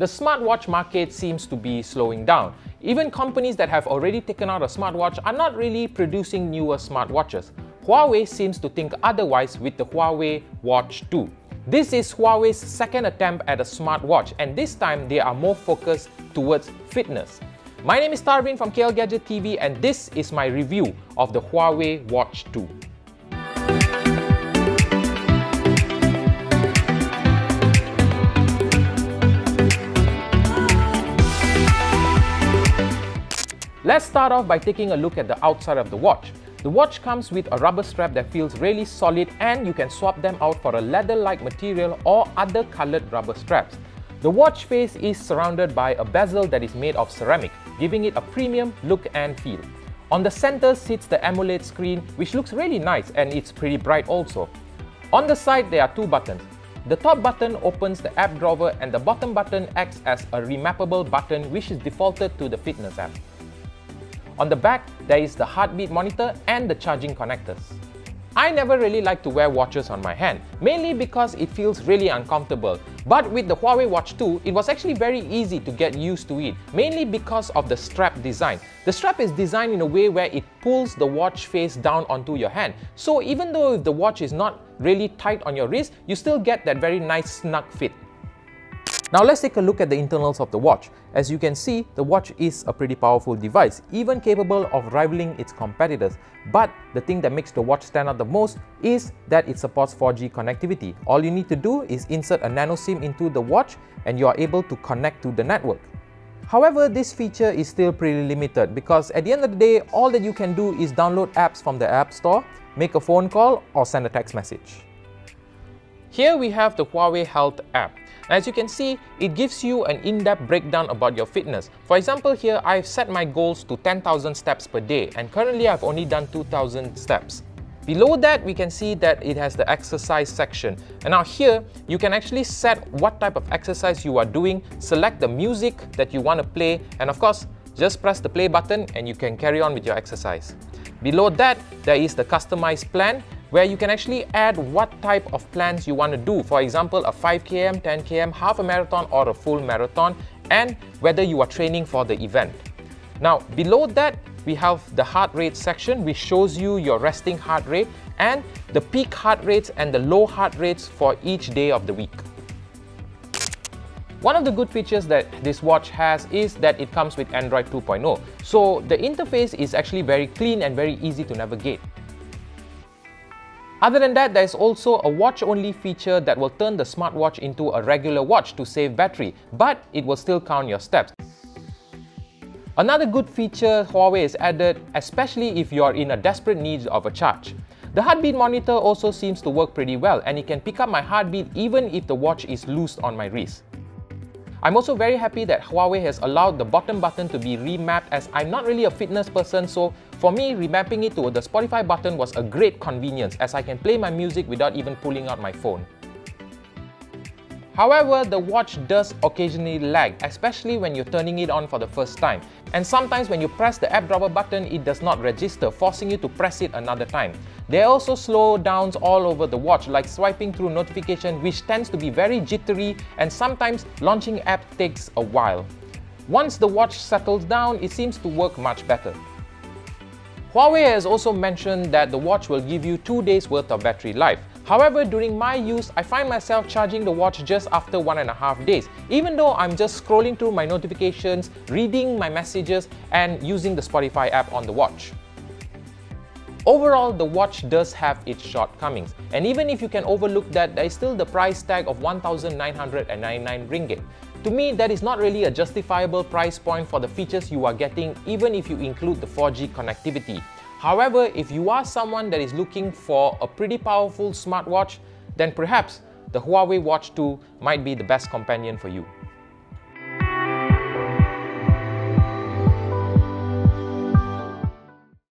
The smartwatch market seems to be slowing down. Even companies that have already taken out a smartwatch are not really producing newer smartwatches. Huawei seems to think otherwise with the Huawei Watch 2. This is Huawei's second attempt at a smartwatch, and this time they are more focused towards fitness. My name is Tarvin from KLGadgetTV, and this is my review of the Huawei Watch 2. Let's start off by taking a look at the outside of the watch. The watch comes with a rubber strap that feels really solid, and you can swap them out for a leather-like material or other colored rubber straps. The watch face is surrounded by a bezel that is made of ceramic, giving it a premium look and feel. On the center sits the AMOLED screen, which looks really nice, and it's pretty bright also. On the side there are two buttons. The top button opens the app drawer, and the bottom button acts as a remappable button which is defaulted to the fitness app. On the back, there is the heartbeat monitor and the charging connectors. I never really like to wear watches on my hand, mainly because it feels really uncomfortable. But with the Huawei Watch 2, it was actually very easy to get used to it, mainly because of the strap design. The strap is designed in a way where it pulls the watch face down onto your hand. So even though if the watch is not really tight on your wrist, you still get that very nice snug fit. Now let's take a look at the internals of the watch. As you can see, the watch is a pretty powerful device, even capable of rivaling its competitors. But the thing that makes the watch stand out the most is that it supports 4G connectivity. All you need to do is insert a nano SIM into the watch and you are able to connect to the network. However, this feature is still pretty limited because at the end of the day, all that you can do is download apps from the App Store, make a phone call or send a text message. Here we have the Huawei Health app. As you can see, it gives you an in-depth breakdown about your fitness. For example, here I've set my goals to 10,000 steps per day, and currently I've only done 2,000 steps. Below that, we can see that it has the exercise section. And now here, you can actually set what type of exercise you are doing, select the music that you want to play, and of course, just press the play button and you can carry on with your exercise. Below that, there is the customized plan, where you can actually add what type of plans you want to do. For example, a 5 km, 10 km, half a marathon or a full marathon, and whether you are training for the event. Now, below that, we have the heart rate section, which shows you your resting heart rate and the peak heart rates and the low heart rates for each day of the week. One of the good features that this watch has is that it comes with Android 2.0. So the interface is actually very clean and very easy to navigate. Other than that, there is also a watch-only feature that will turn the smartwatch into a regular watch to save battery, but it will still count your steps. Another good feature Huawei has added, especially if you are in a desperate need of a charge. The heartbeat monitor also seems to work pretty well, and it can pick up my heartbeat even if the watch is loose on my wrist. I'm also very happy that Huawei has allowed the bottom button to be remapped, as I'm not really a fitness person, so for me, remapping it to the Spotify button was a great convenience, as I can play my music without even pulling out my phone. However, the watch does occasionally lag, especially when you're turning it on for the first time. And sometimes when you press the app drawer button, it does not register, forcing you to press it another time. There are also slowdowns all over the watch, like swiping through notifications, which tends to be very jittery, and sometimes launching app takes a while. Once the watch settles down, it seems to work much better. Huawei has also mentioned that the watch will give you 2 days worth of battery life. However, during my use, I find myself charging the watch just after 1.5 days, even though I'm just scrolling through my notifications, reading my messages, and using the Spotify app on the watch. Overall, the watch does have its shortcomings, and even if you can overlook that, there is still the price tag of 1,999 ringgit. To me, that is not really a justifiable price point for the features you are getting, even if you include the 4G connectivity. However, if you are someone that is looking for a pretty powerful smartwatch, then perhaps the Huawei Watch 2 might be the best companion for you.